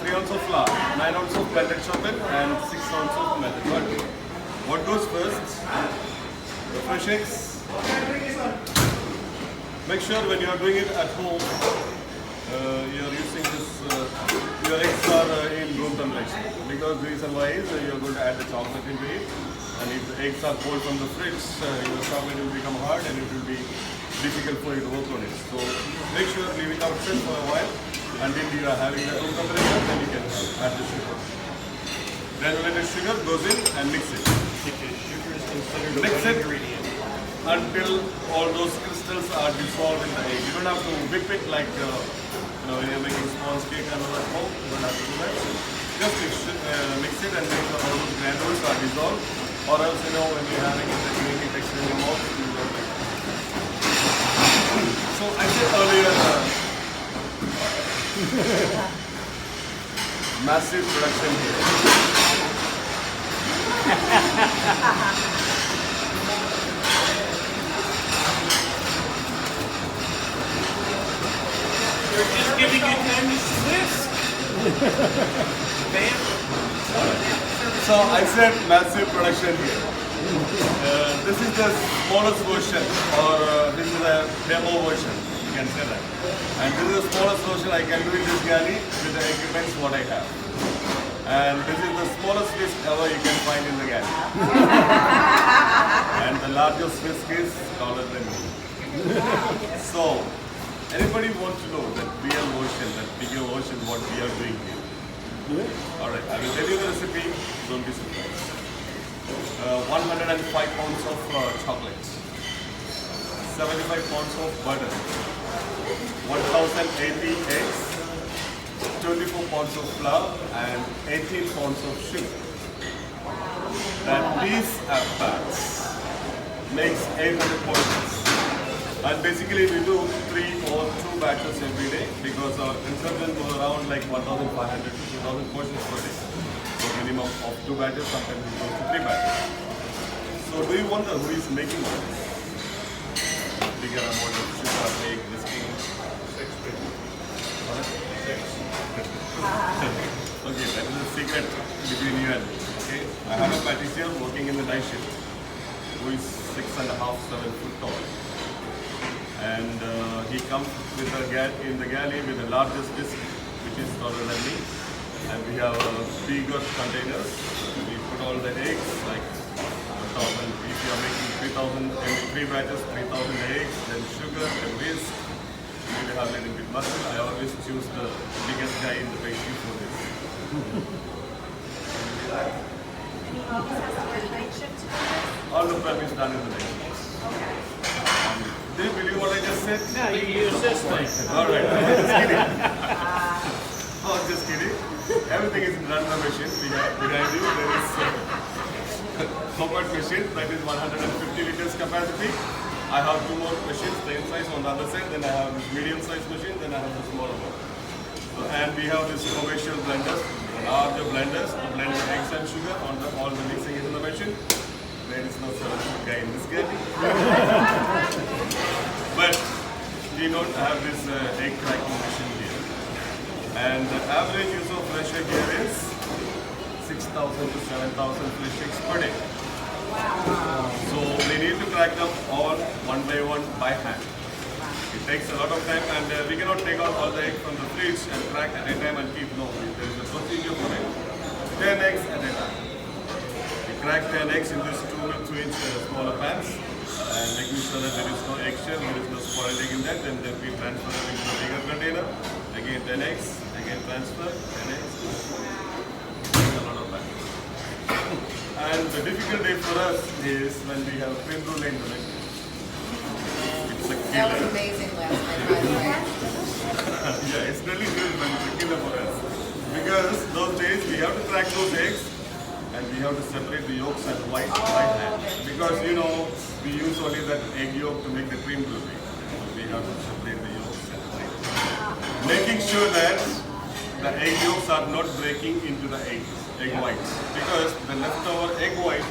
3 ounces of flour, 9 ounces of blended chocolate, and 6 ounces of melted butter. What goes first? The fresh eggs. Make sure when you are doing it at home, you are using this, your eggs are in room temperature. Because the reason why is you are going to add the chocolate into it. And if the eggs are cold from the fridge, your chocolate will become hard and it will be difficult for you to work on it. So make sure leave it outside for a while until you are having the room temperature, then you can add the sugar. Granulated sugar goes in and mix it. Sugar is considered Mix one it ingredient. until all those crystals are dissolved in the egg. You don't have to whip it like when you're making sponge cake and all at home. You don't have to do that. Just mix it and make sure all those granules are dissolved. Or else, when you're having it, the creamy texture in your mouth, you will like it. So I said earlier, massive production here. They're just giving you time to twist. Bam. So I said massive production here. This is the smallest version, or this is a demo version, you can say that. And this is the smallest version I can do in this galley with the equipment what I have. And this is the smallest whisk ever you can find in the galley. And the largest whisk is taller than me. So, anybody want to know that real version, that bigger version, what we are doing here? Alright, I will tell you the recipe, don't be surprised. 105 pounds of chocolate, 75 pounds of butter, 1080 eggs, 24 pounds of flour, and 18 pounds of sugar. That these packs makes 800 portions. And basically we do 3 or 2 batches every day because our consumption goes around like 1,500 to 2,000 portions per day. So minimum of 2 batches, sometimes we go to 3 batches. So do you wonder who is making this? Bigger amount of sugar, egg, whisking? 6 people. Okay, that is a secret between you and me. Okay, I have a patissier working in the night shift who is 6.5, 7 foot tall. And he comes with in the galley with the largest disc, which is taller than me. And we have bigger containers. We put all the eggs, like 1,000. If you are making 3 batches, 3,000 eggs, then sugar, then whisk. You will have a little bit muscle. I always choose the biggest guy in the pastry for this. All the prep is done in the night. Okay. Do you believe what I just said? No, you use this thing. Alright, I'm just kidding. Oh, just kidding. Everything is done in the machine. Behind you, there is a compact machine that is 150 liters capacity. I have 2 more machines, same size on the other side. Then I have this medium size machine, then I have the smaller one. So, and we have this commercial blenders, larger blenders to blend the eggs and sugar on all the mixing is in the machine. There is no 7-foot guy in this game. But we don't have this egg cracking machine here. And the average use of fresh egg here is 6,000 to 7,000 fresh eggs per day. So we need to crack them all one by one by hand. It takes a lot of time and we cannot take out all the eggs from the fridge and crack at a time and keep. No, there is a procedure for it. 10 eggs at a time. We crack 10 eggs in this 2-inch smaller pans and making sure that there is no eggshell, there is no spoiled egg in that. Then we transfer it into a bigger container. Again 10 eggs, again transfer, 10 eggs. A lot of that. And the difficult day for us is when we have creme brulee in the mix. It's a That was killer. amazing last night, by the way. Yeah, it's really good, but it's a killer for us. Because those days we have to crack those eggs and we have to separate the yolks and white by hand. Because we use only that egg yolk to make the cream brulee. So we have to separate the yolks and white. Making sure that the egg yolks are not breaking into the egg whites. Because the leftover egg white,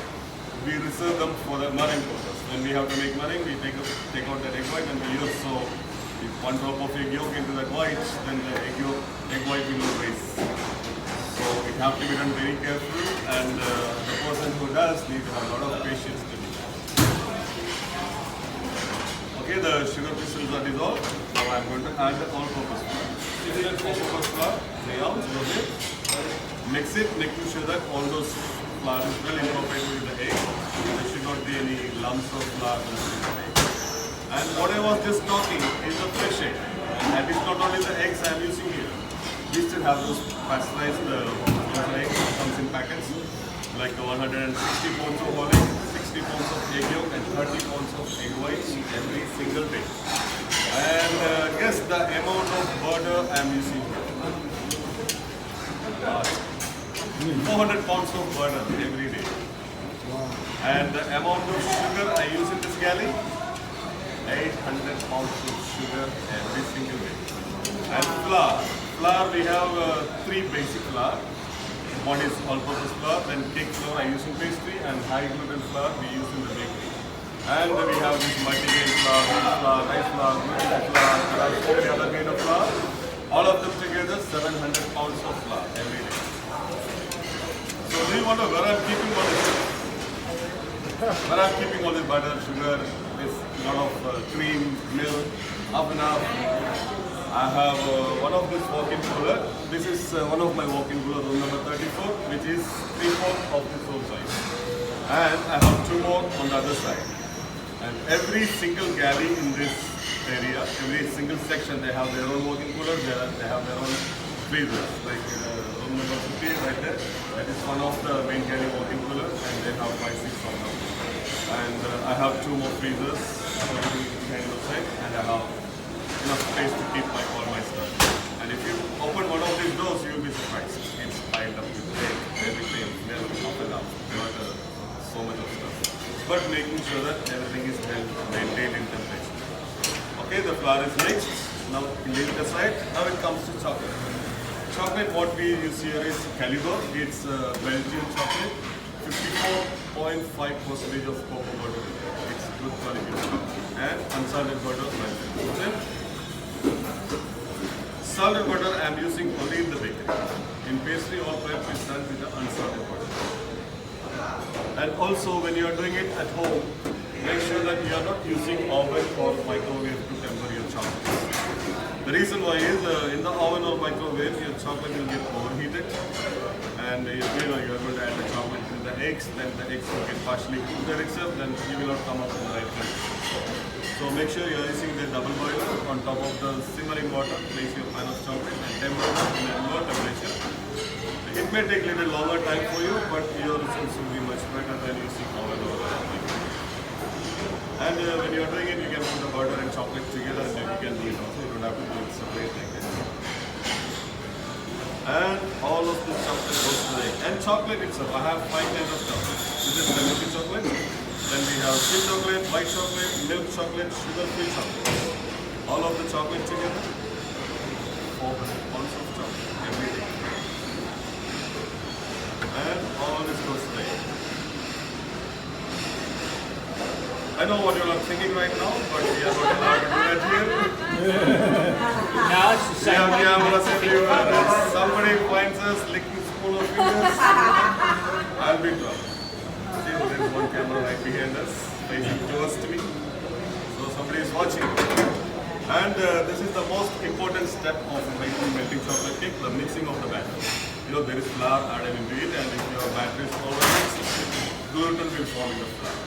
we reserve them for the meringue purpose. When we have to make meringue, we take out that egg white and we use. So if 1 drop of egg yolk into that white, then the egg white will not raise. have to be done very carefully, and the person who does need to have a lot of patience to do that. Okay, the sugar crystals are dissolved. Now I'm going to add the all-purpose flour. This is all-purpose flour, 3 ounce, okay. Mix it, making sure that all those flour is well incorporated with the egg. There should not be any lumps of flour in the egg. And what I was just talking is the fresh egg. And it's not only the eggs I'm using here. We still have those pasteurized eggs that comes in packets, like 160 pounds of whole egg, 60 pounds of egg yolk, and 30 pounds of egg whites every single day. And guess the amount of butter I'm using here. 400 pounds of butter every day. And the amount of sugar I use in this galley, 800 pounds of sugar every single day. And flour. Flour, we have 3 basic flour. One is all-purpose flour, then cake flour I use in pastry, and high gluten flour we use in the bakery. And we have this multi-grain flour, wheat flour, rice flour, gluten flour, and so many other kind of flour. All of them together, 700 pounds of flour every day. So do you wonder where I'm keeping all this? Where I'm keeping all this butter, sugar, this lot of cream, milk, up and up. I have one of this walk-in cooler. This is one of my walk-in cooler, room number 34, which is 3/4 of this whole size. And I have 2 more on the other side. And every single galley in this area, every single section, they have their own walk-in cooler, they have their own freezers. Like room number 50 right there, that is one of the main galley walk-in coolers, and they have 5, 6 of them. And I have 2 more freezers behind the side, and I have enough space to keep all my stuff. And if you open one of these doors, you'll be surprised. It's piled up with egg, everything, milk, up and up, butter, so much of stuff. But making sure that everything is well maintained in temperature. Okay, the flour is mixed. Now leave it aside. Now it comes to chocolate. Chocolate, what we use here is Carnival. It's Belgian chocolate. 54.5% of cocoa butter. It's good quality and unsalted butter. Okay? Salted butter I am using only in the bakery. In pastry, all prep is done with the unsalted butter. And also, when you are doing it at home, make sure that you are not using oven or microwave to temper your chocolate. The reason why is in the oven or microwave, your chocolate will get overheated, and you are going to add the chocolate to the eggs, then the eggs will get partially cooked there itself, then you will not come up with the right temperature. So make sure you are using the double boiler on top of the simmering water. Place your pan of chocolate and temper it in a low temperature. It may take a little longer time for you, but your results will be much better than using oven or microwave. And when you are doing it, you can put the butter and chocolate together, and then you can do it also. You don't have to do it separate like this. And all of this chocolate goes to the egg. And chocolate itself, I have 5 kinds of chocolate. This is the milky chocolate. Then we have sweet chocolate, white chocolate, milk chocolate, sugar-free chocolate. All of the chocolate together, 400 pounds of chocolate every day. And all this goes to the egg. I know what you are thinking right now, but we are not allowed to do that here. Now it's the We same have way. cameras everywhere. If somebody finds us licking spoon of fingers, I'll be in trouble. See, there is one camera right behind us, facing towards me. So somebody is watching. And this is the most important step of making melting chocolate cake, the mixing of the batter. You know, there is flour added into it, and if your batter is overmixed, gluten will form in the flour.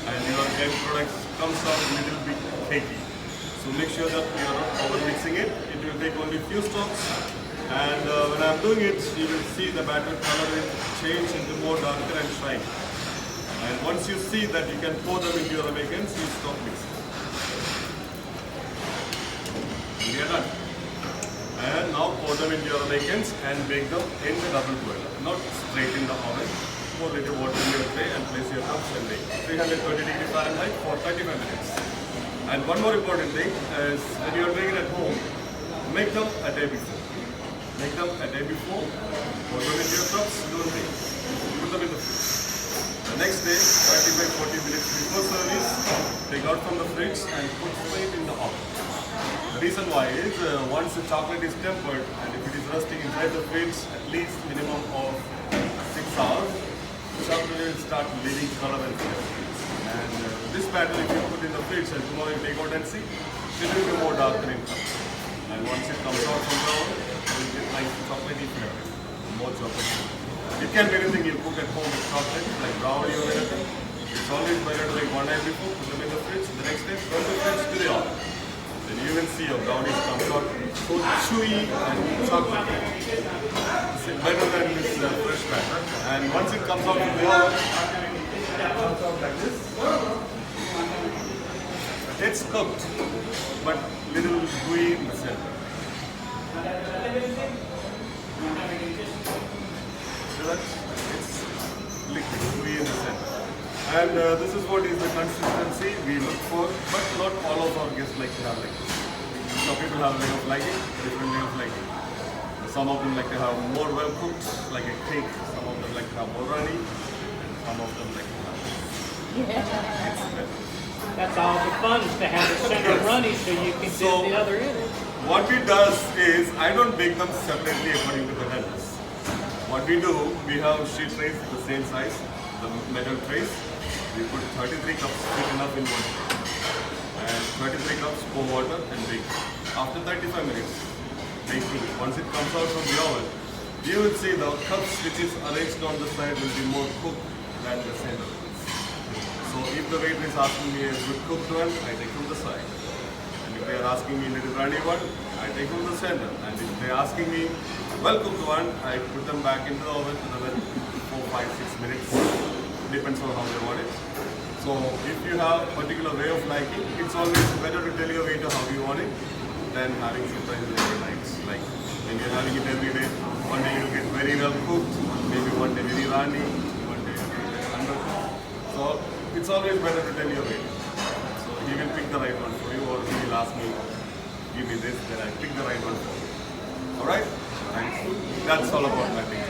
And your end product comes out a little bit cakey. So make sure that you are not over mixing it. It will take only few strokes. And when I am doing it, you will see the batter color will change into more darker and shiny. And once you see that you can pour them into your ramekins, you stop mixing. We are done. And now pour them into your ramekins and bake them in the double boiler, not straight in the oven. Pour a little water in your tray and place your cups and bake. 320 degrees Fahrenheit for 35 minutes. And one more important thing is when you are doing it at home, make them a day before. Make them a day before, pour them into your cups, don't bake. Put them in the fridge. The next day, 35-40 minutes before service, take out from the fridge and put straight in the oven. The reason why is once the chocolate is tempered and if it is resting inside the fridge at least minimum of 6 hours. Chocolate will start leaving color and flavor. And this batter, if you put in the fridge and tomorrow you take out and see, it will be more darker in color. And once it comes out from the oven, you will get nice chocolatey flavor, more chocolate. It can be anything you cook at home with chocolate, like brownie or anything. It's always better to like one night before, put them in the fridge, the next day turn the fridge to the oven. Then you will see your brownies comes out so chewy and chocolate. It's better than this fresh batter. And once it comes out from the oven, it comes out like this. It's cooked, but little gooey in the center. So that it's liquid, gooey in the center. And this is what is the consistency we look for, but not all of our guests like to have like this. Some people have a way of liking, different way of liking. Some of them like to have more well cooked, like a cake. Some of them like to have more runny, and some of them like to have it's better. That's all the fun is to have the center runny so you can So- dip the other end. What we does is, I don't bake them separately according to the levels. What we do, we have sheet trays the same size, the metal trays. We put 33 cups, fit enough in one tray. And 33 cups pour water and bake. After 35 minutes, baking, once it comes out from the oven, you will see the cups which is arranged on the side will be more cooked than the center ones. So if the waiter is asking me a good cooked one, I take from the side. And if they are asking me a little runny one, I take from the center. And if they are asking me well cooked one, I put them back into the oven another 4, 5, 6 minutes. Depends on how they want it. So if you have a particular way of liking, it's always better to tell your waiter how you want it than having surprises every night. Like when you're having it every day, one day you'll get very well cooked, maybe one day very runny, one day you'll get very undercooked. So it's always better to tell your waiter. So he will pick the right one for you, or he will ask me, give me this, then I pick the right one for you. Alright? Thanks. That's all about my thing.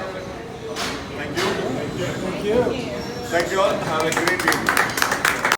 Thank you. Thank you. Thank you all. Have a great evening.